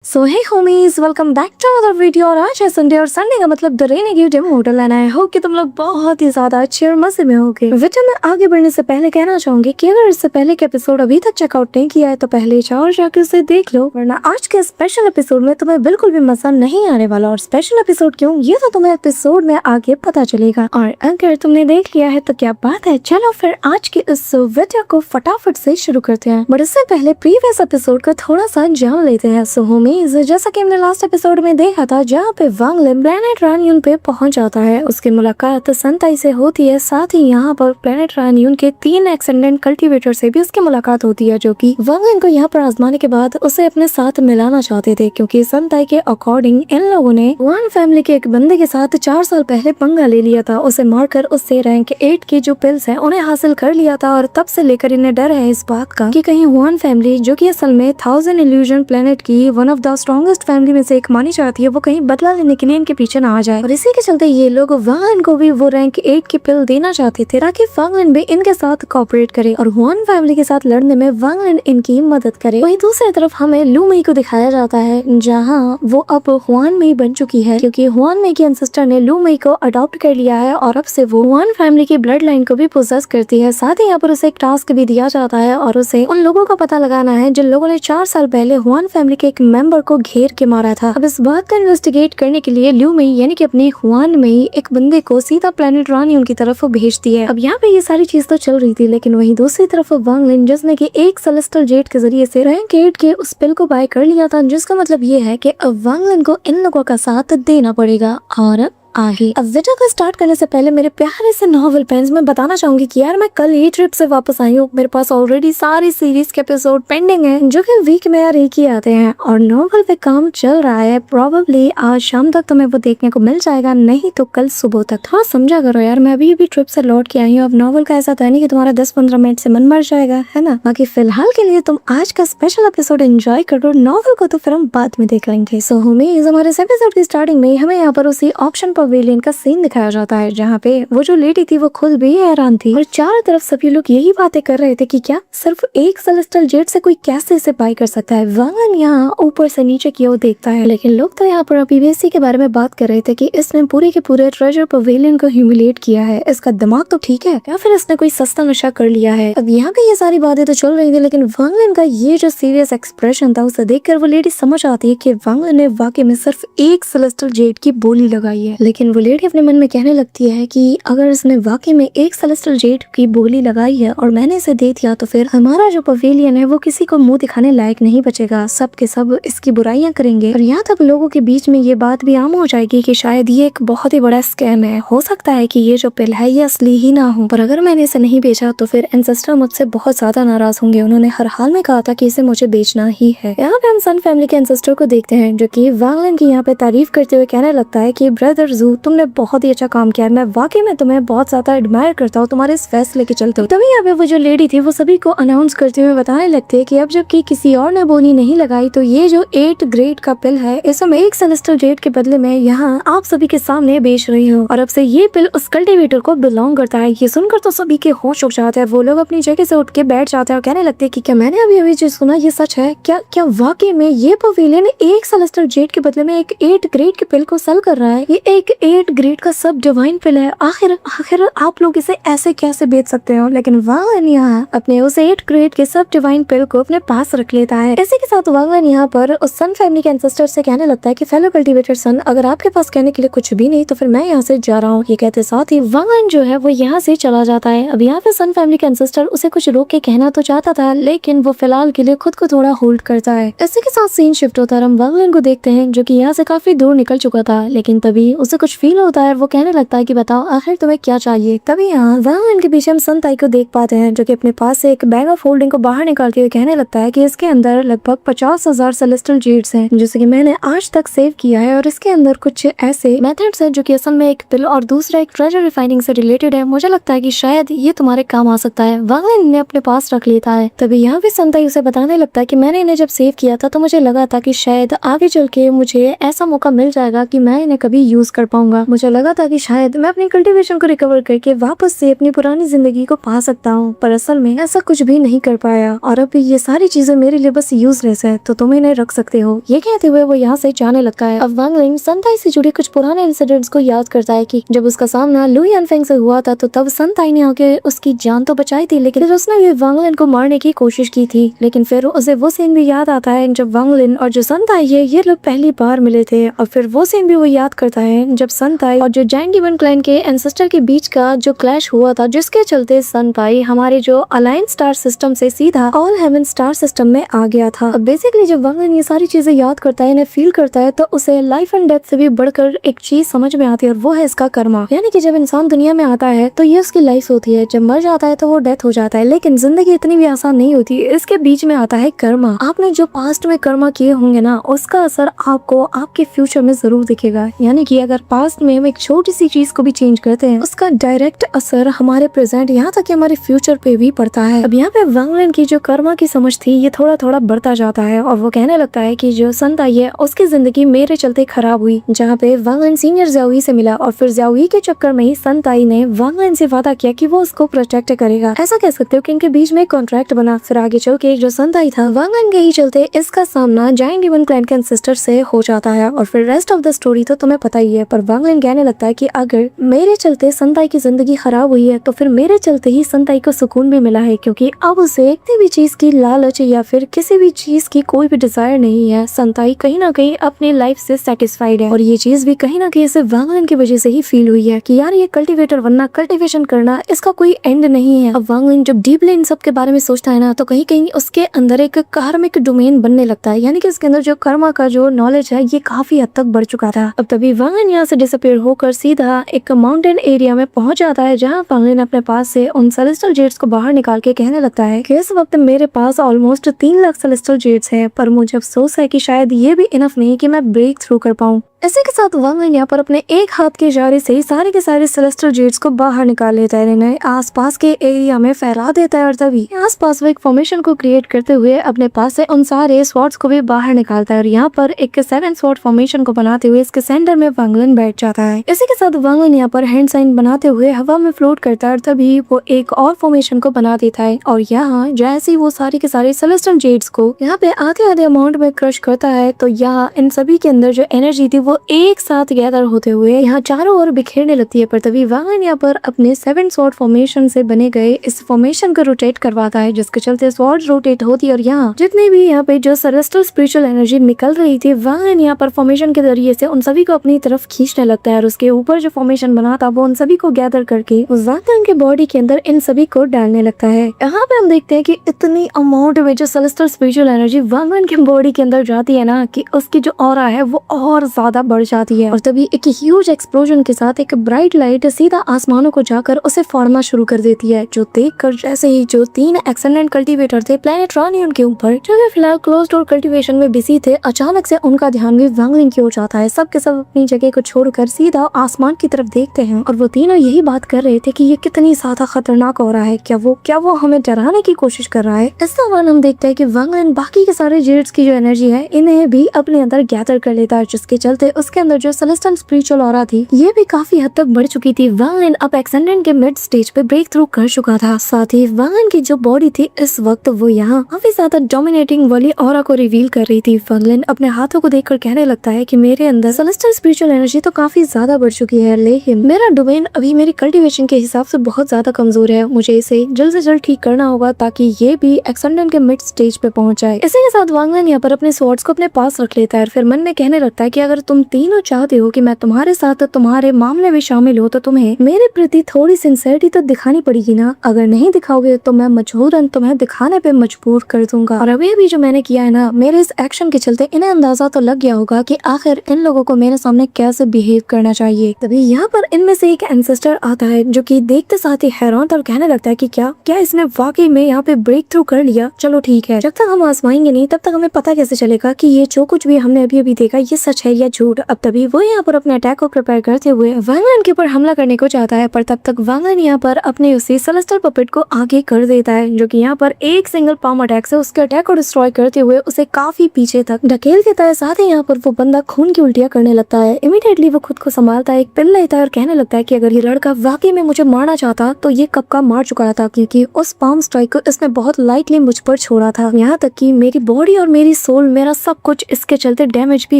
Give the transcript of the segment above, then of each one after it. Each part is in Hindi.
So hey homies, welcome back to another video. और आज है संडे और संडे का मतलब द रेनेगेटिव इमोर्टल एंड आई होप कि तुम लोग बहुत ही ज्यादा अच्छे और मजे में होगे। वीडियो में आगे बढ़ने से पहले कहना चाहूंगी कि अगर इससे पहले के एपिसोड अभी तक चेकआउट नहीं किया है तो पहले जाओ और जाकर उसे देख लो, वरना आज के स्पेशल एपिसोड में तुम्हें बिल्कुल भी मजा नहीं आने वाला। और स्पेशल एपिसोड क्यों, ये तो तुम्हें एपिसोड में आगे पता चलेगा। और अगर तुमने देख लिया है तो क्या बात है, चलो फिर आज की इस वीडियो को फटाफट से शुरू करते हैं। बट इससे पहले प्रीवियस एपिसोड का थोड़ा सा जान लेते हैं। सो होमीज, जैसा कि हमने लास्ट एपिसोड में देखा था जहाँ पे वांग लिन प्लेनेट रानियन पे पहुंच जाता है, उसकी मुलाकात संताई से होती है। साथ ही यहाँ पर प्लेनेट रानियन के 3 एक्सेंडेंट कल्टीवेटर से भी उसकी मुलाकात होती है, जो कि वांग लिन को यहाँ पर आजमाने के बाद उसे अपने साथ मिलाना चाहते थे, क्योंकि संताई के अकॉर्डिंग इन लोगों ने वन फैमिली के एक बंदे के साथ 4 साल पहले पंगा ले लिया था। उसे मारकर उससे रैंक 8 की जो पिल्स है उन्हें हासिल कर लिया था। और तब से लेकर इन्हें डर है इस बात का कि कहीं वन फैमिली, जो कि असल में 1000 इल्यूजन प्लेनेट की one of the strongest family में से एक मानी जाती है, वो कहीं बदला लेने के लिए इनके पीछे ना आ जाए। और इसी के चलते ये लोग वांग लिन को भी वो रैंक 8 की पिल देना चाहते थे, ताकि वांग लिन भी इनके साथ कोऑपरेट करे और वन फैमिली के साथ लड़ने में वांग लिन इनकी मदद करे। वहीं दूसरी तरफ हमें लू मई को दिखाया जाता है, जहाँ वो अब हुआन मई बन चुकी है, क्योंकि हुआन मई के एंसेस्टर ने लू मई को अडॉप्ट कर लिया है और अब से वो वन फैमिली की ब्लड लाइन को भी पोजेस करती है। साथ ही यहाँ पर उसे एक टास्क भी दिया जाता है और उसे उन लोगों का पता लगाना है जिन लोगों ने 4 साल पहले हुआन फैमिली के एक मेंबर को घेर के मारा था। अब इस बात का इन्वेस्टिगेट करने के लिए लू मई यानी कि अपनी हुआन मई एक बंदे को सीधा प्लेनेट रानियन की तरफ भेजती है। अब यहाँ पे ये सारी चीज तो चल रही थी, लेकिन वहीं दूसरी तरफ वांग लिन, जिसने कि एक सेलेस्टियल जेट के जरिए से रैंक 8 के उस पिल को बाय कर लिया था, जिसका मतलब ये है कि अब वांग लिन को इन लोगों का साथ देना पड़ेगा। और आगे अब वीडियो को स्टार्ट करने से पहले मेरे प्यारे से नॉवल फैंस, मैं बताना चाहूंगी कि यार मैं कल ही ट्रिप से वापस आई हूँ। मेरे पास ऑलरेडी सारी सीरीज के एपिसोड पेंडिंग हैं, जो कि वीक में यार एक ही आते हैं और नॉवल पे काम चल रहा है। प्रोबेबली आज शाम तक तुम्हें वो देखने को मिल जाएगा, नहीं तो कल सुबह तक। थोड़ा समझा करो यार, मैं अभी ट्रिप से लौट के आई हूँ। अब नॉवल का ऐसा था नहीं कि तुम्हारा 10-15 मिनट से मन मर जाएगा, है ना। बाकी फिलहाल के लिए तुम आज का स्पेशल एपिसोड एंजॉय करो, नॉवल को तो फिर हम बाद में देख लेंगे। सो होमीज, हमारे एपिसोड की स्टार्टिंग में हमें यहाँ पर उसी ऑप्शन पवेलियन का सीन दिखाया जाता है, जहाँ पे वो जो लेडी थी वो खुद भी हैरान थी और चारों तरफ सभी लोग यही बातें कर रहे थे कि क्या सिर्फ एक सेलेस्टियल जेट से कोई कैसे इसे बाय कर सकता है। वांग लिन यहाँ ऊपर से नीचे की ओर देखता है, लेकिन लोग तो यहाँ पर अभी इसी के बारे में बात कर रहे थे कि इसने पूरे के पूरे ट्रेजर पवेलियन को ह्यूमिलेट किया है, इसका दिमाग तो ठीक है या फिर इसने कोई सस्ता नशा कर लिया है। अब यहाँ पे ये सारी बातें तो चल रही थी, लेकिन वांग लिन का ये जो सीरियस एक्सप्रेशन था उसे देखकर वो लेडी समझ आती है कि वांग लिन ने वाकई में सिर्फ एक सेलेस्टियल जेट की बोली लगाई है। लेकिन वो लेडी अपने मन में कहने लगती है कि अगर इसने वाकई में एक सेलेस्टियल जेट की बोली लगाई है और मैंने इसे दे दिया, तो फिर हमारा जो पवेलियन है वो किसी को मुंह दिखाने लायक नहीं बचेगा, सब के सब इसकी बुराइयां करेंगे। और यहाँ तक लोगों के बीच में ये बात भी आम हो जाएगी कि शायद ये एक बहुत ही बड़ा स्कैम है। हो सकता है कि ये जो पिल है ये असली ही ना हो, पर अगर मैंने इसे नहीं बेचा तो फिर एंसेस्टर मुझसे बहुत ज्यादा नाराज होंगे। उन्होंने हर हाल में कहा था कि इसे मुझे बेचना ही है। यहाँ पे हम सन फैमिली के एंसेस्टर को देखते हैं, जो कि वांग लिन की यहाँ पे तारीफ करते हुए कहने लगता है कि ब्रदर जू, तुमने बहुत ही अच्छा काम किया है, मैं वाकई में तुम्हें बहुत ज्यादा एडमायर करता हूँ तुम्हारे इस फैसले के चलते। तभी यहाँ पे वो जो लेडी थी वो सभी को अनाउंस करते हुए बताने लगते हैं कि अब जबकि किसी और ने बोली नहीं लगाई, तो ये जो 8 ग्रेड का पिल है इसे मैं एक सेलेस्टियल जेट के बदले में यहाँ आप सभी के सामने बेच रही हूँ, और अब से ये पिल उस कल्टीवेटर को बिलोंग करता है। ये सुनकर तो सभी के होश उड़ जाते हैं, वो लोग अपनी जगह से उठ के बैठ जाते हैं और कहने लगते हैं कि क्या मैंने अभी जो सुना ये सच है, क्या वाकई में ये पवेलियन एक सेलेस्टियल जेट के बदले में एक 8 ग्रेड के पिल को सेल कर रहा है। ये एक 8 ग्रेड का सब डिवाइन पिल है, आखिर आप लोग इसे ऐसे कैसे बेच सकते हो। लेकिन वांग लिन यहाँ अपने उस 8 ग्रेड के सब डिवाइन पिल को अपने पास रख लेता है। इसी के साथ वांग लिन यहाँ पर उस सन फैमिली के एंसेस्टर से कहने लगता है कि फेलो कल्टीवेटर सन, अगर आपके पास कहने के लिए कुछ भी नहीं तो फिर मैं यहाँ से जा रहा हूँ। ये कहते साथ ही वांग लिन जो है वो यहाँ से चला जाता है। अब यहाँ पे सन फैमिली के एंसेस्टर उसे कुछ रोक के कहना तो चाहता था, लेकिन वो फिलहाल के लिए खुद को थोड़ा होल्ड करता है। इसी के साथ सीन शिफ्ट होता है, हम वांग लिन को देखते हैं जो कि यहाँ से काफी दूर निकल चुका था, लेकिन तभी उसे कुछ फील होता है। वो कहने लगता है कि बताओ आखिर तुम्हें क्या चाहिए। तभी यहाँ वांग लिन के पीछे हम सन ताई को देख पाते हैं, जो कि अपने पास से एक बैग ऑफ होल्डिंग को बाहर निकालते हुए कहने लगता है कि इसके अंदर लगभग 50,000 सेलेस्टियल जेट्स हैं, जिसे कि मैंने आज तक सेव किया है, और इसके अंदर कुछ ऐसे मेथड्स हैं जो कि असल में एक पिल और दूसरा एक ट्रेजर रिफाइनिंग से रिलेटेड है। मुझे लगता है कि शायद ये तुम्हारे काम आ सकता है। वांग लिन ने अपने पास रख लेता है। तभी यहाँ भी सन ताई उसे बताने लगता है कि मैंने इन्हें जब सेव किया था तो मुझे लगा था कि शायद आगे चल के मुझे ऐसा मौका मिल जाएगा कि मैं इन्हें कभी यूज कर पाऊंगा। मुझे लगा था कि शायद मैं अपनी कल्टीवेशन को रिकवर करके वापस से अपनी पुरानी जिंदगी को पा सकता हूँ, पर असल में ऐसा कुछ भी नहीं कर पाया और अब ये सारी चीजें मेरे लिए बस यूजलेस है, तो तुम इन्हें रख सकते हो। ये कहते हुए वो यहाँ से जाने लगता है। अब वांग लिन संताई से जुड़े कुछ पुराने इंसिडेंट्स को याद करता है कि जब उसका सामना लू यानफेंग से हुआ था तो तब संताई ने आके उसकी जान तो बचाई थी, लेकिन फिर उसने भी वांग लिन को मारने की कोशिश की थी। लेकिन फिर उसे वो सीन भी याद आता है जब वांग लिन और जो संताई है ये लोग पहली बार मिले थे, और फिर वो सीन भी वो याद करता है जब संताई और जो जैंग गिवन क्लैन के एंसेस्टर के बीच का जो क्लैश हुआ था, जिसके चलते संताई हमारे जो अलायंस स्टार सिस्टम से सीधा ऑल हेवन स्टार सिस्टम में आ गया था। अब बेसिकली जब वांग लिन ये सारी चीजें याद करता है, इन्हें फील करता है, तो उसे लाइफ एंड डेथ से भी बढ़कर एक चीज समझ में आती है और वो है इसका कर्मा। यानी कि जब इंसान दुनिया में आता है तो ये उसकी लाइफ होती है, जब मर जाता है तो वो डेथ हो जाता है, लेकिन जिंदगी इतनी भी आसान नहीं होती। इसके बीच में आता है कर्मा। आपने जो पास्ट में कर्मा किए होंगे ना, उसका असर आपको आपके फ्यूचर में जरूर दिखेगा। यानी कि अगर पास्ट में हम एक छोटी सी चीज को भी चेंज करते हैं, उसका डायरेक्ट असर हमारे प्रेजेंट यहाँ तक कि हमारे फ्यूचर पे भी पड़ता है। अब यहाँ पे वांग लिन की जो कर्मा की समझ थी ये थोड़ा थोड़ा बढ़ता जाता है और वो कहने लगता है कि जो संताई है उसकी जिंदगी मेरे चलते खराब हुई, जहाँ पे वांग लिन सीनियर ज़्याओई से मिला और फिर ज़्याओई के चक्कर में ही संताई ने वांग लिन से वादा किया कि वो उसको प्रोटेक्ट करेगा। ऐसा कह सकते हो कि इनके बीच में कॉन्ट्रैक्ट बना। फिर आगे चल के जो संताई था वांग लिन के ही चलते इसका सामना जायंट गिवन क्लैन के सिस्टर से हो जाता है और फिर रेस्ट ऑफ द स्टोरी तो तुम्हें पता ही है। पर वांग लिन कहने लगता है कि अगर मेरे चलते संताई की जिंदगी खराब हुई है तो फिर मेरे चलते ही संताई को सुकून भी मिला है, क्योंकि अब उसे किसी भी चीज की लालच या फिर किसी भी चीज की कोई भी डिजायर नहीं है। संताई कहीं ना कहीं अपनी लाइफ से सेटिस्फाइड है और ये चीज भी कहीं ना कहीं इसे वांग लिन की वजह से ही फील हुई है कि यार ये कल्टीवेटर बनना, कल्टीवेशन करना, इसका कोई एंड नहीं है। अब वांग लिन जब डीपली इन सब के बारे में सोचता है ना, तो कहीं कहीं उसके अंदर एक कार्मिक डोमेन बनने लगता है। यानी कि उसके अंदर जो कर्मा का जो नॉलेज है ये काफी हद तक बढ़ चुका था। अब तभी वांग लिन यहाँ से डिसअपीयर होकर सीधा एक माउंटेन एरिया में पहुंच जाता है, जहाँ वांग लिन अपने पास से उन सेलेस्टियल जेट्स को बाहर निकाल के कहने लगता है कि इस वक्त मेरे पास ऑलमोस्ट 3 लाख सेलेस्टियल जेट्स हैं, पर मुझे अफसोस है कि शायद ये भी इनफ नहीं कि मैं ब्रेक थ्रू कर पाऊँ। इसी के साथ वांग लिन यहाँ पर अपने एक हाथ के इशारे से ही सारे के सारे सेलेस्टियल जेट्स को बाहर निकाल लेता है, इन्हें आसपास के एरिया में फैला देता है और तभी आसपास वो एक फॉर्मेशन को क्रिएट करते हुए अपने पास से उन सारे स्वॉर्ड्स को भी बाहर निकालता है और यहाँ पर एक 7 स्वॉर्ड फॉर्मेशन को बनाते हुए इसके सेंटर में वांग लिन बैठ जाता है। इसी के साथ वांग लिन यहाँ पर हैंड साइन बनाते हुए हवा में फ्लोट करता है और तभी वो एक और फॉर्मेशन को बना देता है और यहाँ जैसे ही वो सारे के सारे सेलेस्टियल जेट्स को यहाँ पे आधे अमाउंट में क्रश करता है, तो यहाँ इन सभी के अंदर जो एनर्जी थी वो एक साथ गैदर होते हुए यहाँ चारों ओर बिखेरने लगती है। पर तभी वांग लिन यहाँ पर अपने 7 स्वॉर्ड फॉर्मेशन से बने गए इस फॉर्मेशन को रोटेट करवाता है, जिसके चलते स्वॉर्ड रोटेट होती है और यहाँ जितनी भी यहाँ पे जो सेलेस्टियल स्पिरिचुअल एनर्जी निकल रही थी, वांग लिन यहाँ पर फॉर्मेशन के जरिए से उन सभी को अपनी तरफ खींचने लगता है और उसके ऊपर जो फॉर्मेशन बना था वो उन सभी को गैदर करके वांग लिन के बॉडी के अंदर इन सभी को डालने लगता है। यहाँ पे हम देखते हैं कि इतनी अमाउंट में जो सेलेस्टियल स्पिरिचुअल एनर्जी वांग लिन के बॉडी के अंदर जाती है ना, कि उसकी जो ऑरा है वो और ज्यादा बढ़ जाती है और तभी एक ह्यूज एक्सप्लोजन के साथ एक ब्राइट लाइट सीधा आसमानों को जाकर उसे फोड़ना शुरू कर देती है, जो देखकर जैसे ही जो 3 एक्सेलेंट कल्टीवेटर थे प्लेनेट रॉनियन के ऊपर, जो कि फिलहाल क्लोज डोर कल्टीवेशन में बिजी थे, अचानक से उनका ध्यान भी वांग लिन की ओर जाता है। सब के सब अपनी जगह को छोड़कर सीधा आसमान की तरफ देखते हैं और वो तीनों यही बात कर रहे थे कि ये कितनी ज्यादा खतरनाक हो रहा है, क्या वो हमें डराने की कोशिश कर रहा है। इस दौरान हम देखते हैं कि वांग लिन बाकी के सारे जेट्स की जो एनर्जी है इन्हें भी अपने अंदर गैदर कर लेता है, जिसके चलते उसके अंदर जो सेलेस्टियल स्पिरिचुअल ऑरा थी ये भी काफी हद तक बढ़ चुकी थी। वांग लिन अब एक्सेंडेंट के मिड स्टेज पे ब्रेक थ्रू कर चुका था। साथ ही वांग लिन की जो बॉडी थी इस वक्त वो यहाँ काफी ज्यादा डोमिनेटिंग वाली ऑरा को रिवील कर रही थी। वांग लिन अपने हाथों को देखकर कहने लगता है कि मेरे अंदर सेलेस्टियल स्पिरिचुअल एनर्जी तो काफी ज्यादा बढ़ चुकी है, लेकिन मेरा डोमेन अभी मेरी कल्टीवेशन के हिसाब से बहुत ज्यादा कमजोर है। मुझे इसे जल्द से जल्द ठीक करना होगा ताकि ये भी एक्सेंडेंट के मिड स्टेज पे पहुंच जाए। इसी के साथ वांग लिन यहाँ पर अपने स्वॉर्ड्स को अपने पास रख लेता है, फिर मन में कहने लगता है कि अगर तुम तीनों चाहते हो कि मैं तुम्हारे साथ तुम्हारे मामले में शामिल हो तो तुम्हें मेरे प्रति थोड़ी सिंसियरिटी तो दिखानी पड़ेगी ना। अगर नहीं दिखाओगे तो मैं मजबूरन तुम्हें दिखाने पे मजबूर कर दूंगा। और अभी जो मैंने किया है ना, मेरे इस एक्शन के चलते इन्हें अंदाजा तो लग गया होगा कि आखिर इन लोगों को मेरे सामने कैसे बिहेव करना चाहिए। तभी यहाँ पर इनमें से एक एंसेस्टर आता है जो कि देखते साथ ही हैरान और कहने लगता है कि क्या इसने वाकई में यहाँ पे ब्रेक थ्रू कर लिया। चलो ठीक है, जब तक हम आजमाएंगे नहीं तब तक हमें पता कैसे चलेगा कि ये जो कुछ भी हमने अभी देखा ये सच है या झूठ। अब तभी वो यहाँ पर अपने अटैक को प्रिपेयर करते हुए वांग लिन के ऊपर हमला करने को चाहता है, पर तब तक वांग लिन यहाँ पर अपने उसी सेलेस्टियल पपेट को आगे कर देता है, जो कि यहाँ पर एक सिंगल पाम अटैक से उसके अटैक को डिस्ट्रॉय करते हुए उसे काफी पीछे तक ढकेल देता है। साथ ही यहाँ पर वो बंदा खून की उल्टियां करने लगता है। इमीडिएटली इमीडिएटली वो खुद को संभालता है, एक पिल लेता है और कहने लगता है कि अगर ये लड़का वाकई में मुझे मारना चाहता तो ये कब का मार चुका था, क्योंकि उस पाम स्ट्राइक को इसने बहुत लाइटली मुझ पर छोड़ा था। यहाँ तक कि मेरी बॉडी और मेरी सोल, मेरा सब कुछ इसके चलते डैमेज भी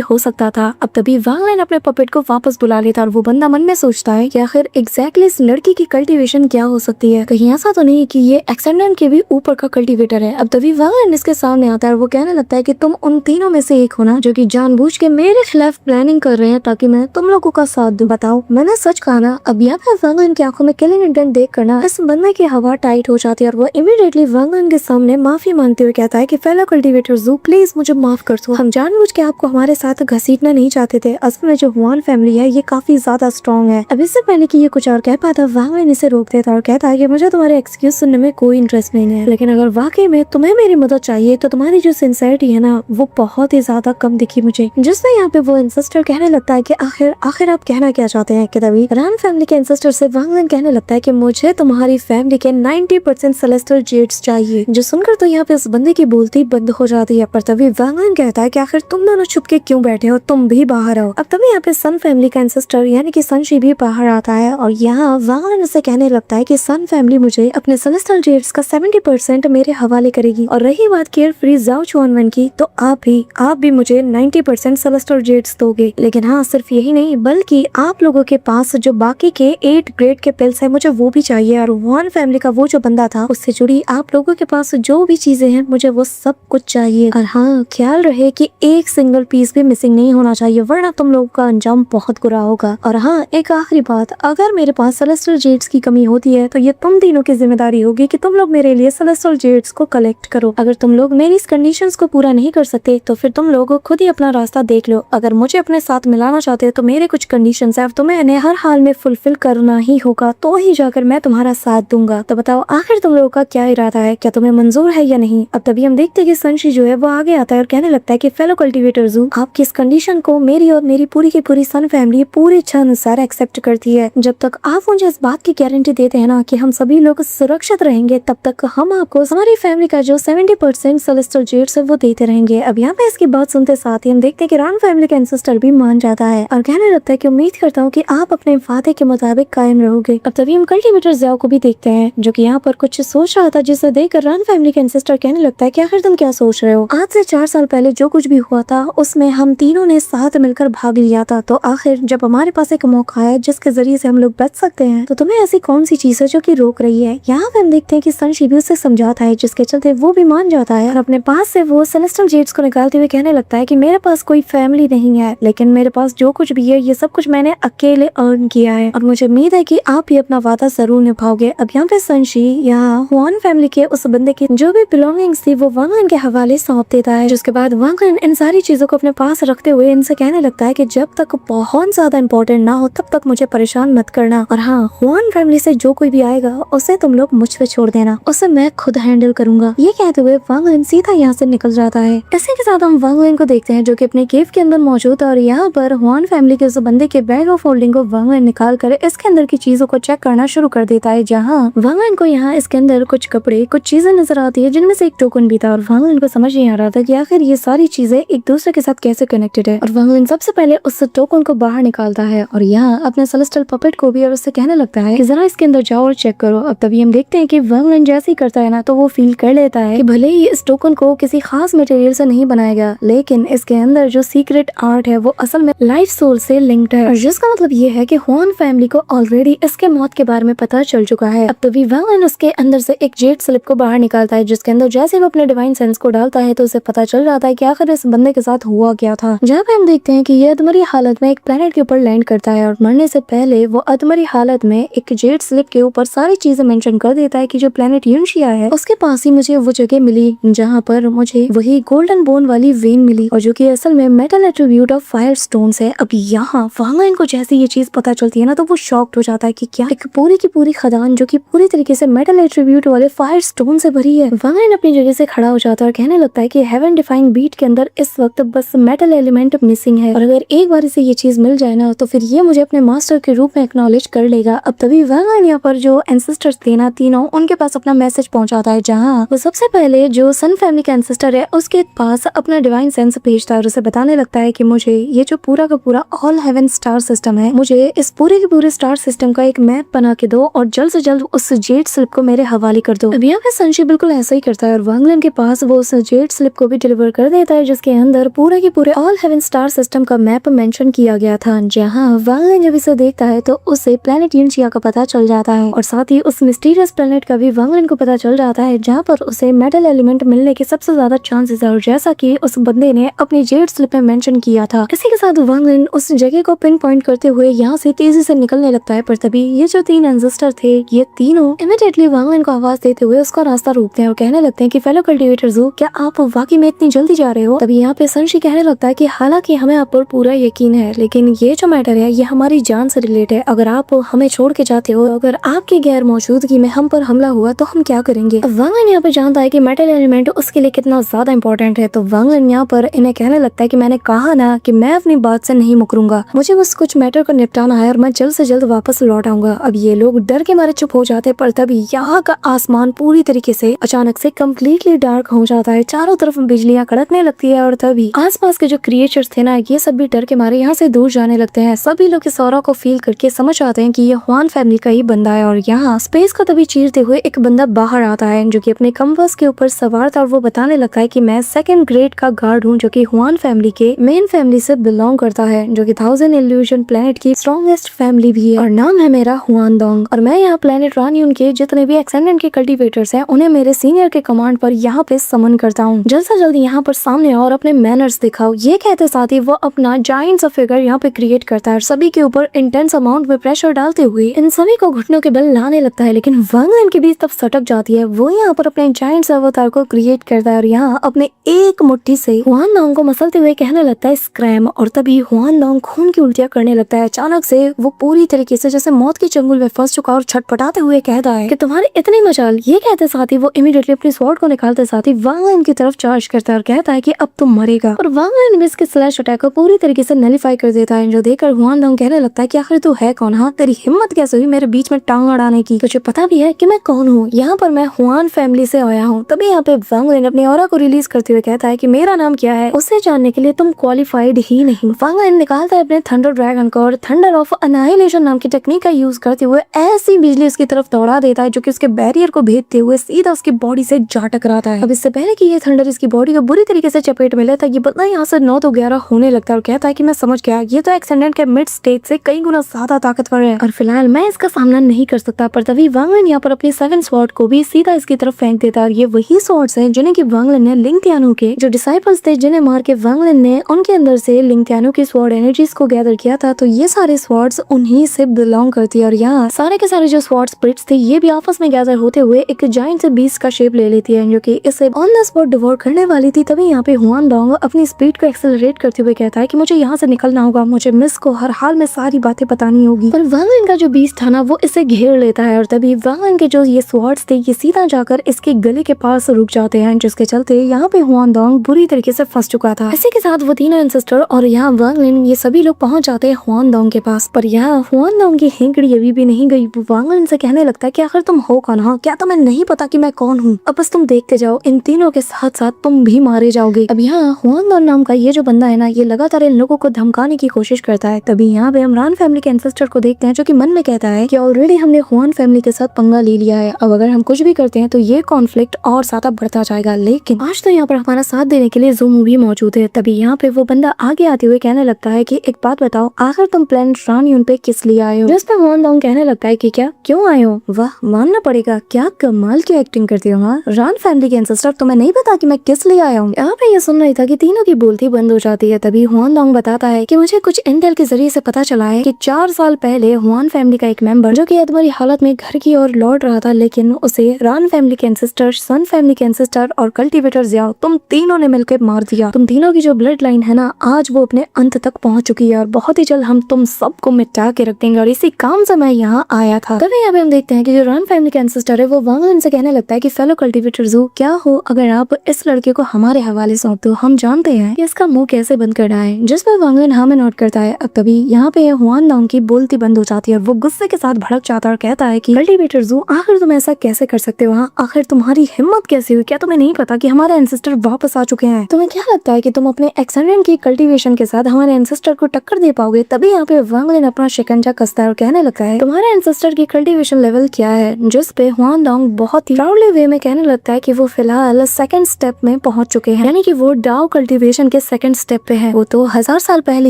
हो सकता था। अब तभी वांग लिन अपने पपेट को वापस बुला लेता और वो बंदा मन में सोचता है कि आखिर एग्जैक्टली इस लड़की की कल्टीवेशन क्या हो सकती है, कहीं ऐसा तो नहीं कि ये एक्सेंडेंट के भी ऊपर का कल्टीवेटर है। अब तभी वांग लिन इसके सामने आता है और वो कहने लगता है कि तुम उन तीनों में से एक हो ना, जो कि जानबूझ के मेरे खिलाफ प्लानिंग कर रहे हैं ताकि मैं तुम लोगों का साथ दूं। बताओ, मैंने सच कहा ना। अब यहाँ पे वांग लिन की आंखों में किलिंग इंटेंट देख कर ना इस बंदे की हवा टाइट हो जाती है और वो इमीडिएटली वांग लिन के सामने माफी मांगते हुए कहता है कि फेलो कल्टीवेटर ज़ू, प्लीज मुझे माफ कर दो। हम जानबूझ के आपको हमारे साथ घसीटना नहीं चाहते थे। असल में जो हुआन फैमिली है ये काफी ज्यादा स्ट्रॉन्ग है। अब इससे पहले कि ये कुछ और कह पाता, वांग लिन इसे रोक देता और कहता है कि मुझे तुम्हारे एक्सक्यूज सुनने में कोई इंटरेस्ट नहीं है, लेकिन अगर वाकई में तुम्हें मेरी मदद चाहिए तो तुम्हारी जो सिंसियरिटी है ना वो बहुत ही ज्यादा कम दिखी मुझे। जिसमें यहाँ पे वो एंसेस्टर कहने लगता है कि आखिर आप कहना क्या चाहते हैं। कि तभी रान फैमिली के एंसेस्टर से वांग लिन कहने लगता है कि मुझे तुम्हारी फैमिली के 90% सेलेस्टियल जेड्स चाहिए। जो सुनकर तो यहाँ पे उस बंदे की बोलती बंद हो जाती है। पर तभी वांग लिन कहता है कि आखिर तुम दोनों छुप के क्यों बैठे हो, तुम भी बाहर आओ। अब तभी यहाँ पे सन फैमिली का एंसेस्टर यानी कि सनशी भी बाहर आता है और यहाँ वांग लिन से कहने लगता है कि सन फैमिली मुझे अपने सेलेस्टियल जेड्स का 70% मेरे हवाले करेगी। और रही बात केयर फ्री ज़ाओ चुआनवन की, तो आप भी मुझे 90% सेलेस्टियल जेड्स दोगे। लेकिन हाँ, सिर्फ यही नहीं बल्कि आप लोगों के पास जो बाकी के 8 ग्रेड के पिल्स है मुझे वो भी चाहिए। और हुआन फैमिली का वो जो बंदा था उससे जुड़ी आप लोगों के पास जो भी चीजें हैं मुझे वो सब कुछ चाहिए। और हाँ, ख्याल रहे कि एक सिंगल पीस भी मिसिंग नहीं होना चाहिए, वरना तुम लोगों का अंजाम बहुत बुरा होगा। और हाँ, एक आखिरी बात, अगर मेरे पास सेलेस्टियल जेड्स की कमी होती है तो ये तुम तीनों की जिम्मेदारी होगी कि तुम लोग मेरे लिए सेलेस्टियल जेड्स को कलेक्ट करो। अगर तुम लोग मेरी इस कंडीशंस को पूरा नहीं कर सकते तो फिर तुम लोग खुद ही अपना रास्ता देख लो। अगर मुझे अपने साथ मिलाना चाहते हो तो मेरे कुछ कंडीशंस है, तुम्हें इन्हें हर हाल में फुलफिल करना ही होगा, तो ही जाकर मैं तुम्हारा साथ दूंगा। तो बताओ आखिर तुम लोगों का क्या इरादा है, क्या तुम्हें मंजूर है या नहीं। अब तभी हम देखते हैं कि सनशी जो है वो आगे आता है और कहने लगता है कि फेलो कल्टीवेटर ज़ू, आपकी इस कंडीशन को मेरी और मेरी पूरी की पूरी सन फैमिली पूरी इच्छा अनुसार एक्सेप्ट करती है। जब तक आप मुझे इस बात की गारंटी देते हैं ना कि हम सभी लोग सुरक्षित रहेंगे, तब तक हम आपको हमारी फैमिली का जो 70% सेलेस्टियल जेड्स है वो देते रहेंगे। अब यहाँ पे इसकी बात सुनते साथ ही हम देखते हैं कि रान फैमिली का एंसेस्टर भी मान जाता है और कहने लगता है कि उम्मीद करता हूँ कि आप अपने वादे के मुताबिक कायम रहोगे। अब तभी हम कल्टीवेटर ज़ियाओ को भी देखते हैं जो कि यहाँ पर कुछ सोच रहा था, जिसे देखकर रान फैमिली का एंसेस्टर कहने लगता है कि आखिर तुम क्या सोच रहे हो। आज से 4 साल पहले जो कुछ भी हुआ था उसमें हम तीनों ने साथ मिलकर भाग लिया था, तो आखिर जब हमारे पास एक मौका है जिसके जरिए से हम लोग बच सकते हैं, तो तुम्हें ऐसी कौन सी चीज है जो कि रोक रही है। यहाँ पे हम देखते हैं कि सनशी भी उसे समझाता है, जिसके चलते वो भी मान जाता है और अपने पास से वो सेलेस्टियल जेड्स को निकालते हुए कहने लगता है कि मेरे पास कोई फैमिली नहीं है, लेकिन मेरे पास जो कुछ भी है ये सब कुछ मैंने अकेले अर्न किया है और मुझे उम्मीद है कि आप भी अपना वादा जरूर निभाओगे। अब यहाँ पे सनशी यहाँ हुआन फैमिली के उस बंदे की जो भी बिलोंगिंग्स थी वो वांग लिन के हवाले सौंप देता है, जिसके बाद वांग लिन इन सारी चीजों को अपने पास रखते हुए इनसे कहने लगता है कि जब तक बहुत ज्यादा इम्पोर्टेंट ना हो तब तक मुझे परेशान मत करना, और हाँ, हुआन फैमिली से जो कोई भी आएगा उसे तुम लोग मुझ पे छोड़ देना, उसे मैं खुद हैंडल करूंगा। ये कहते हुए वांग लिन सीधा यहाँ से निकल जाता है। इसी के साथ हम वांग लिन को देखते हैं जो कि अपने केव के अंदर मौजूद है और यहाँ पर हुआन फैमिली के उस बंदे के बैग ऑफ होल्डिंग को वांग लिन निकाल कर इसके अंदर की चीजों को चेक करना शुरू कर देता है, जहाँ वांग लिन को यहाँ इसके अंदर कुछ कपड़े, कुछ चीजें नजर आती है जिनमें से एक टोकन भी था और वांग लिन को समझ नहीं आ रहा था कि आखिर ये सारी चीजें एक दूसरे के साथ कैसे कनेक्टेड है। और वांग लिन सबसे पहले उस टोकन को बाहर निकालता है और यहाँ अपने सेलेस्टियल पपेट को भी और उससे कहने लगता है कि जरा इसके अंदर जाओ और चेक करो। अब तभी हम देखते हैं कि वांग लिन जैसे ही करता है ना तो वो फील कर लेता है कि भले ही इस टोकन को किसी खास मटेरियल से नहीं बनाया गया, लेकिन इसके अंदर जो सीक्रेट आर्ट है वो असल में लाइफ सोल से लिंक्ड है, और जिसका मतलब ये है कि हुआन फैमिली को ऑलरेडी इसके मौत के बारे में पता चल चुका है। अब तभी वांग लिन उसके अंदर से एक जेड स्लिप को बाहर निकालता है, जिसके अंदर जैसे वो अपने डिवाइन सेंस को डालता है तो उसे पता चल जाता है कि आखिर इस बंदे के साथ हुआ क्या था। जहाँ पे हम देखते हैं कि ये अधमरी हालत में एक प्लेनेट के ऊपर लैंड करता है और मरने से पहले वो अधमरी हालत में एक जेड स्लिप के ऊपर सारी चीजें मेंशन कर देता है कि जो प्लेनेट यूनशिया है उसके पास ही मुझे वो जगह मिली जहाँ पर मुझे वही गोल्डन बोन वाली वेन मिली और जो कि असल में metal attribute of fire stone है। अब यहाँ वांग लिन को जैसे ये चीज पता चलती है ना तो वो शॉक्ड हो जाता है कि क्या एक पूरी की पूरी खदान जो कि पूरी तरीके से मेटल एट्रीब्यूट वाले फायर स्टोन से भरी है। वांग लिन अपनी जगह से खड़ा हो जाता है और कहने लगता है कि हेवन डिफाइंग बीट के अंदर इस वक्त बस मेटल एलिमेंट मिसिंग है और अगर एक बार इसे ये चीज मिल जाए ना तो फिर ये मुझे अपने मास्टर के रूप में एक्नॉलेज कर लेगा। अब तभी वांग लिन यहाँ पर जो एंसेस्टर्स थे ना तीनों, उनके पास अपना मैसेज पहुंचाता है, जहाँ वो सबसे पहले जो सन फैमिली का एंसेस्टर है उसके पास अपना डिवाइन सेंस भेजता है और उसे बताने लगता है कि मुझे ये जो पूरा का पूरा ऑल हेवन स्टार सिस्टम है, मुझे इस पूरे के पूरे स्टार सिस्टम का एक मैप बना के दो और जल्द से जल्द उस जेड स्लिप को मेरे हवाले कर दो। अब यहाँ पे संशी बिल्कुल ऐसा ही करता है और वांग लिन के पास वो उस जेड स्लिप को भी डिलीवर कर देता है, जिसके अंदर पूरे के पूरे ऑल हेवन स्टार सिस्टम का मैप मेंशन किया गया था। जहाँ वांग लिन जब इसे देखता है तो उसे प्लेनेट यूनशिया का पता चल जाता है और साथ ही उस मिस्टीरियस प्लेनेट का भी वांग लिन को पता चल जाता है, जहाँ पर उसे मेटल एलिमेंट मिलने के सबसे ज्यादा चांसेस है, और जैसा कि उस बंदे ने अपनी जेड स्लिप में मेंशन किया था। इसी के साथ वांग लिन उस जगह को पिन पॉइंट करते हुए यहाँ से तेजी से निकलने लगता है, पर तभी ये जो 3 एंसेस्टर थे ये तीनों इमीडिएटली वांग लिन को आवाज देते हुए उसका रास्ता रोकते हैं और कहने लगते हैं कि फेलो कल्टीवेटर ज़ू, क्या आप वाकई में इतनी जल्दी जा रहे हो? तभी यहाँ पे संशी कहने लगता है कि हालांकि हमें आप पर पूरा यकीन है, लेकिन ये जो मैटर है ये हमारी जान से रिलेट है। अगर आप हमें छोड़ के जाते हो, अगर आपकी गैर मौजूदगी में हम पर हमला हुआ तो हम क्या करेंगे? वांग लिन यहाँ पे जानता है कि मेटल एलिमेंट उसके लिए कितना ज्यादा इंपॉर्टेंट है, तो वांग लिन यहाँ पर इन्हें कहने लगता है कि मैंने कहा ना कि मैं अपनी बात से नहीं मुकरूंगा, मुझे बस कुछ मैटर को निपटाना है और मैं जल्द से जल्द वापस लौट आऊंगा। अब ये लोग डर के मारे चुप हो जाते, पर तभी यहाँ का आसमान पूरी तरीके से अचानक से कम्प्लीटली डार्क हो जाता है, चारों तरफ बिजलियां कड़कने लगती है और तभी आसपास के जो क्रिएचर्स थे ना ये सब भी डर के मारे यहाँ से दूर जाने लगते हैं। सभी लोग इस ऑरा को फील करके समझ आते हैं कि ये हुआन फैमिली का ही बंदा है, और यहाँ स्पेस को तभी चीरते हुए एक बंदा बाहर आता है जो कि अपने कंपास के ऊपर सवार था और वो बताने लगता है कि मैं 2nd ग्रेड का गार्ड हूँ, जो कि हुआन फैमिली के मेन फैमिली से बिलोंग करता है, जो कि 1000 इल्यूजन प्लेनेट की स्ट्रॉन्गेस्ट फैमिली भी है, और नाम है मेरा हुआन डोंग। और मैं यहाँ प्लेनेट रानियन के जितने भी एक्सेंडेंट के कल्टीवेटर्स हैं उन्हें मेरे सीनियर के कमांड पर यहाँ पे समन करता हूँ, जल्द से जल्द यहाँ पर सामने और अपने मैनर्स दिखाओ। ये कहते साथ ही वो अपना जायंट सा फिगर यहाँ पे क्रिएट करता है और सभी के ऊपर इंटेंस अमाउंट में प्रेशर डालते हुए इन सभी को घुटनों के बल लाने लगता है, लेकिन वांग लिन की भी तब सटक जाती है। वो यहाँ पर अपने जायंट अवतार को क्रिएट करता है और यहाँ अपने एक मुट्ठी से हुआन डोंग को मसलते हुए कहने लगता है स्क्रैम, और तभी हुआन डोंग खून की उल्टियां करने लगता है। अचानक से वो पूरी तरीके से जैसे मौत के चंगुल में फंस चुका और छटपटाते हुए कहता है कि तुम्हारे इतनी मचाल। ये कहते साथ ही वो इमीडिएटली अपनी स्वॉर्ड को निकालते साथ ही वांग लिन की तरफ चार्ज करता है और कहता है कि अब तुम मरेगा, और वांग लिन भी इसके स्लैश अटैक को पूरी तरीके से नलीफाई कर देता है, जो देखकर हुआन डोंग कहने लगता है कि आखिर तू है कौन? हाँ, तेरी हिम्मत कैसे हुई मेरे बीच में टांग अड़ाने की? तुझे पता भी है कि मैं कौन हूँ? यहाँ पर मैं हुआन फैमिली से आया हूँ। तभी यहाँ पे वांग लिन अपनी ऑरा को रिलीज करते हुए कहता है कि मेरा नाम क्या है उसे जानने के लिए तुम क्वालिफाइड ही नहीं। वांग लिन निकालता है अपने थंडर ड्रैगन को और थंडर ऑफ अनाइलेशन नाम की टेक्निक का यूज करते हुए ऐसी बिजली उसकी तरफ दौड़ा देता है जो कि उसके बैरियर को भेदते हुए सीधा उसकी बॉडी से जा टकराता है। अब इससे पहले कि ये थंडर इसकी बॉडी को बुरी तरीके से चपेट में लेता है, ये बंदा यहाँ से 9 तो 11 होने लगता है और कहता है कि मैं समझ गया, ये तो एक्सेंडेंट के मिड स्टेज से कई गुना ज्यादा ताकतवर है और फिलहाल मैं इसका सामना नहीं कर सकता। पर तभी वांग लिन यहाँ पर अपनी 7 स्वॉर्ड को भी सीधा इसकी तरफ फेंक देता है और ये वही स्वॉर्ड्स हैं जिन्हें की वांग लिन ने लिंग त्यानु के जो डिसाइपल्स थे जिन्हें मार के वांग लिन ने उनके अंदर से लिंग त्यानु की स्वॉर्ड एनर्जीज को गैदर किया था। तो ये सारे स्वॉर्ड्स उन्हीं से बिलोंग करती है और यहाँ सारे के सारे जो स्वॉर्ड स्पिरिट्स थे ये भी आपस में गैदर होते हुए एक जायंट से बीस्ट का शेप ले लेती है, जो कि इसे ऑन द स्पॉट डिवोर करने वाली थी। तभी यहाँ पे हुआन डोंग अपनी स्पीड को एक्सेलरेट करते हुए कहता है कि मुझे यहाँ से निकलना होगा, मुझे मिस को हर हाल में सारी बातें बतानी होगी। पर वांग लिन का जो बीस्ट था ना वो इसे घेर लेता है और तभी वांग लिन के जो ये स्वॉर्ड्स थे ये सीधा जाकर इसके गले के पास रुक जाते हैं, जिसके चलते यहाँ पे हुआन डोंग बुरी तरीके से फंस चुका था। इसी के साथ वो तीनों एंसेस्टर और यहाँ वांग लिन ये सभी लोग पहुंच जाते हैं हुआन डोंग के पास। पर यहाँ हुआन डोंग की हिंकड़ी अभी भी नहीं गई। वांग लिन से कहने लगता है कि आखिर तुम हो कौन? हाँ, क्या तुम्हें नहीं पता कि मैं कौन हूँ? अब बस तुम देखते जाओ, इन तीनों के साथ साथ तुम भी मारे जाओगे। अब यहाँ हुआन डोंग नाम का ये जो बंदा है ना ये लगातार इन लोगों को धमकाने की कोशिश करता है। तभी यहाँ पे इमरान फैमिली के एंसेस्टर को देखते हैं जो कि मन में कहता है कि ऑलरेडी हमने हुआन फैमिली के साथ पंगा ले लिया है, अब अगर हम कुछ भी करते हैं तो ये कॉन्फ्लिक्ट और ज्यादा बढ़ता जाएगा। लेकिन आज तो यहाँ पर हमारा साथ देने के लिए ज़ूमू भी मौजूद है। तभी यहाँ पे वो बंदा आगे आते हुए कहने लगता है कि एक बात बताओ, आखिर तुम प्लेनेट रानियन पे किस लिए आए हो? जिस पे हुआन डोंग कहने लगता है कि क्या क्यों आए हो? वाह, मानना पड़ेगा, क्या कमाल की एक्टिंग करती हो। हाँ, रान फैमिली के एंसेस्टर, तुम्हें नहीं पता कि मैं किस लिए आया हूँ? यहाँ पे ये सुन रही था कि तीनों की बोलती बंद हो जाती है। तभी हुआन डोंग बताता है कि मुझे कुछ इंटेल के जरिए से पता चला है कि 4 साल पहले हुआन फैमिली का एक मेंबर जो कि अधमरी हालत में घर की ओर लौट रहा था, लेकिन उसे रान फैमिली के एंसेस्टर, सन फैमिली के एंसेस्टर और कल्टीवेटर ज़ियाओ तुम तीनों ने मिलकर मार दिया। तुम तीनों की जो ब्लड लाइन है ना आज वो अपने अंत तक पहुंच चुकी है और बहुत ही जल्द हम तुम सबको मिटा के रख देंगे और इसी काम से मैं यहाँ आया था। तभी यहाँ पे हम देखते हैं कि जो रान फैमिली का एंसेस्टर है वो वांग लिन से कहने लगता है कि फेलो कल्टीवेटर ज़ू, क्या हो अगर आप इस लड़के को हमारे हवाले सौंप दो, हम जानते हैं कि इसका मुंह कैसे बंद करना है। जिस पर वांग लिन हाँ में नोट करता है। अब तभी यहाँ पे हुआन डोंग की बोलती बंद हो जाती है और वो गुस्से के साथ भड़क जाता है और कहता है कि कल्टीवेटर ज़ू, आखिर तुम ऐसा कैसे कर सकते हो? हाँ, आखिर तुम्हारी हिम्मत कैसी हुई? क्या तुम्हें नहीं पता कि हमारे एंसेस्टर वापस आ चुके हैं? तुम्हें क्या लगता है कि तुम अपने एक्सेंडेंट की कल्टीवेशन के साथ हमारे एंसेस्टर को टक्कर दे पाओगे। तभी यहाँ पे वांग लिन अपना शिकंजा कसता है और कहने लगता है तुम्हारे एंसेस्टर की कल्टीवेशन लेवल क्या है, जिस पे हुआनडोंग बहुत ही प्राउडली वे में कहने लगता है कि वो फिलहाल सेकंड स्टेप में पहुंच चुके हैं, यानी कि वो डाओ कल्टीवेशन के सेकंड स्टेप पे है। वो तो 1000 साल पहले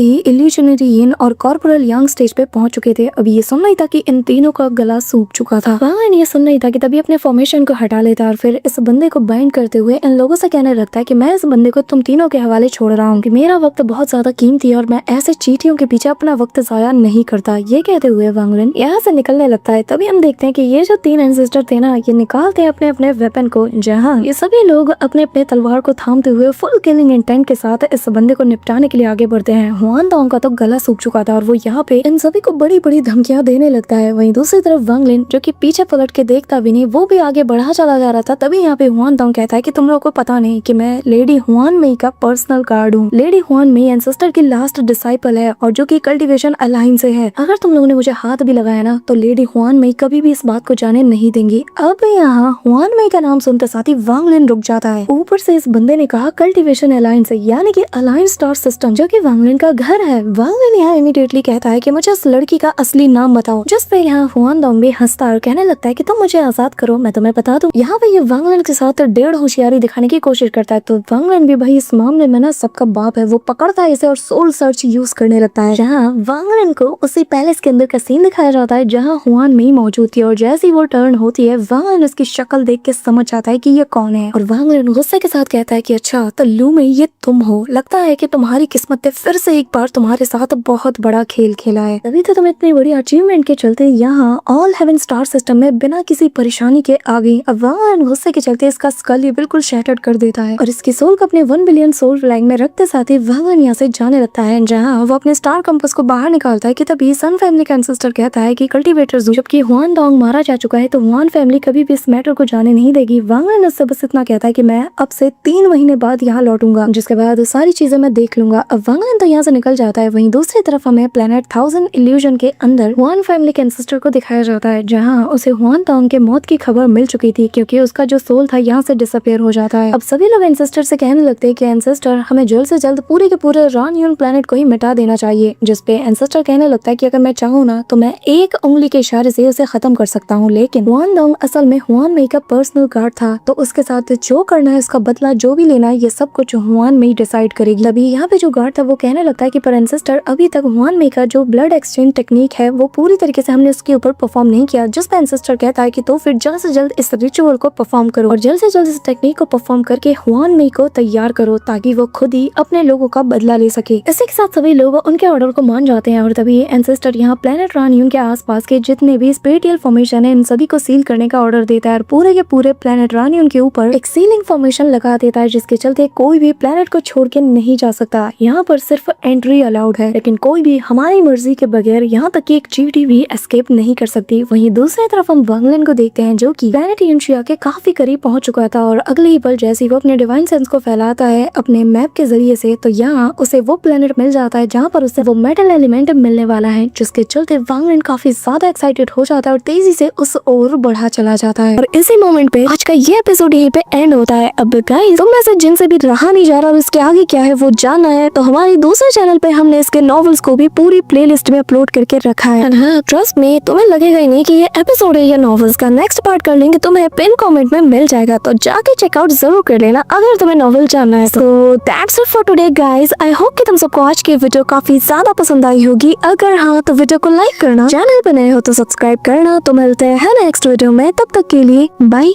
ही इल्यूशनरी यिन और कॉर्पोरल यांग स्टेज पे पहुंच चुके थे। अभी ये सुन नहीं था कि इन तीनों का गला सूख चुका था। वांग लिन ये सुन नहीं था कि तभी अपने फॉर्मेशन को हटा लेता और फिर इस बंदे को बाइंड करते हुए इन लोगों से कहने लगता है कि मैं इस बंदे को तुम तीनों के हवाले छोड़ रहा हूँ, कि मेरा वक्त बहुत ज्यादा कीमती है और मैं ऐसे चींटियों के पीछे अपना वक्त जाया नहीं करता। ये कहते हुए वांग लिन यहाँ से निकलने लगता है। तभी हम देखते हैं कि ये जो 3 एंसेस्टर थे ना, ये निकालते हैं अपने अपने वेपन को, जहाँ ये सभी लोग अपने अपने तलवार को थामते हुए फुल किलिंग इंटेंट के साथ इस बंदे को निपटाने के लिए आगे बढ़ते हैं। हुआनडोंग का तो गला सूख चुका था और वो यहाँ पे इन सभी को बड़ी बड़ी धमकियां देने लगता है। वहीं दूसरी तरफ वांग लिन, जो कि पीछे पलट के देखता भी नहीं, वो भी आगे बढ़ा चला जा रहा था। तभी यहाँ पे हुआनडोंग कहता है कि तुम लोगों को पता नहीं कि मैं लेडी हुआन मेई का पर्सनल गार्ड हूँ। लेडी हुआन मेई एंसेस्टर की लास्ट डिसाइपल है और जो कि कल्टीवेशन अलाइन से है। अगर तुम लोगों ने मुझे हाथ भी लगाया ना, तो लेडी हुआन मेई कभी भी इस बात को जाने नहीं देंगी। अब यहाँ हुआन मेई का नाम सुनते साथ ही वांग लिन रुक जाता है। ऊपर से इस बंदे ने कहा कल्टीवेशन अलायंस, यानी कि अलायंस स्टार सिस्टम, जो कि वांग लिन का घर है। वांग लिन यहाँ इमीडिएटली कहता है कि मुझे उस लड़की का असली नाम बताओ, जिस पे यहाँ हुआनडोंग भी हंसता और कहने लगता है कि तुम मुझे आजाद करो, मैं तुम्हें बता दूं। यहाँ पे ये वांग लिन के साथ डेढ़ होशियारी दिखाने की कोशिश करता है। तो वांग लिन भी भाई इस मामले में ना सबका बाप है। वो पकड़ता है इसे और सोल सर्च यूज करने लगता है। जहाँ वांग लिन को उसी पैलेस के अंदर का सीन दिखाया जाता है जहाँ हुआन मेई मौजूद थी और जैसी वो टर्न होती है, वांग लिन उसकी शक्ल देख के समझ आता है कि ये कौन है। और वांग लिन गुस्से के साथ कहता है कि अच्छा तो लू मेई ये तुम हो, लगता है कि तुम्हारी किस्मत ने फिर से एक बार तुम्हारे साथ बहुत बड़ा खेल खेला है। तभी तो तुम इतनी बड़ी अचीवमेंट के चलते यहाँ ऑल हेवन स्टार सिस्टम में बिना किसी परेशानी के आ गई। अब वांग लिन गुस्से के चलते इसका स्कल ये बिल्कुल शैटर्ड कर देता है और इसकी सोल को अपने 1 बिलियन सोल फ्लैग में रखते साथ ही वांग लिन यहाँ से जाने लगता है। जहाँ वो अपने स्टार कंपास को बाहर निकालता है कि तभी सन फैमिली का एंसेस्टर कहता है कि कल्टीवेटर जबकि हुआनडोंग मारा जा चुका है तो हुआन फैमिली कभी भी इस मैटर को जाने नहीं देगी। वांग लिन उससे बस इतना कहता है कि मैं अब से 3 महीने बाद यहाँ लौटूंगा, जिसके बाद सारी चीजें मैं देख लूंगा। अब वांग लिन तो यहाँ से निकल जाता है। वहीं दूसरी तरफ हमें प्लेनेट 1000 इल्यूजन के अंदर हुआन फैमिली के एंसेस्टर को दिखाया जाता है, जहाँ उसे हुआनडोंग के मौत की खबर मिल चुकी थी क्योंकि उसका जो सोल था यहाँ से डिसअपियर हो जाता है। अब सभी लोग एंसेस्टर से कहने लगते हैं कि एंसेस्टर हमें जल्द से जल्द पूरे के पूरे रानयून प्लेनेट को ही मिटा देना चाहिए, जिसपे एंसेस्टर कहने लगता है कि अगर मैं चाहूँ ना तो मैं एक उंगली के इशारे से उसे खत्म कर सकता हूँ। लेकिन हुआनडोंग असल में हुआन मेई का पर्सनल गार्ड था, तो उसके साथ जो करना है, उसका बदला जो भी लेना है, ये सब कुछ हुआन मेई डिसाइड करेगी। तभी यहाँ पे जो गार्ड था वो कहने लगता है कि पर एंसेस्टर अभी तक हुआन मेई का जो ब्लड एक्सचेंज टेक्निक है वो पूरी तरीके से हमने उसके ऊपर परफॉर्म नहीं किया। जिस पे एंसेस्टर कहता है कि तो फिर जल्द से जल्द इस रिचुअल को परफॉर्म करो और जल्द से जल्द इस टेक्निक को परफॉर्म करके हुआन मेई को तैयार करो ताकि वो खुद ही अपने लोगों का बदला ले सके। इसी के साथ सभी लोग उनके ऑर्डर को मान जाते हैं और तभी एंसेस्टर यहाँ प्लेनेट रानयून के आसपास के जितने भी स्पेटियल फॉर्मेशन है इन सभी को सील करने का ऑर्डर देता है और पूरे के पूरे प्लेनेट रानयून के ऊपर एक सीलिंग फॉर्मेशन लगा देता है, जिसके चलते कोई भी प्लेनेट को छोड़ के नहीं जा सकता। यहाँ पर सिर्फ एंट्री अलाउड है, लेकिन कोई भी हमारी मर्जी के बगैर यहाँ तक कि एक चींटी भी एस्केप नहीं कर सकती। वहीं दूसरी तरफ हम वांग लिन को देखते हैं जो कि प्लेनेट यूनशिया के काफी करीब पहुंच चुका था और अगले ही पल जैसे वो अपने डिवाइन सेंस को फैलाता है अपने मैप के जरिए से, तो यहाँ उसे वो प्लेनेट मिल जाता है जहाँ पर उसे वो मेटल एलिमेंट मिलने वाला है, जिसके चलते वांग लिन काफी ज्यादा एक्साइटेड हो जाता है और तेजी से उस ओर बढ़ा चला जाता है। और इसी मोमेंट पे आज का ये एपिसोड यहीं पे एंड होता है। अब गाइस तुम में से जिनसे भी रहा नहीं जा रहा और इसके आगे क्या है वो जानना है, तो हमारे दूसरे चैनल पे हमने इसके नॉवेल्स को भी पूरी प्लेलिस्ट में अपलोड करके रखा है। हाँ, ट्रस्ट में तुम्हें लगेगा ही नहीं कि ये एपिसोड है या नॉवेल्स का। नेक्स्ट पार्ट कर लेंगे, तुम्हें पिन कमेंट में मिल जाएगा, तो जाके चेकआउट जरूर कर लेना अगर तुम्हें नॉवेल जानना है। तो that's it for today guys. I hope कि तुम सबको आज की वीडियो काफी ज्यादा पसंद आई होगी। अगर हाँ तो वीडियो को लाइक करना, चैनल पर नए हो तो सब्सक्राइब करना। तो मिलते हैं नेक्स्ट वीडियो में, तब तक के लिए बाय।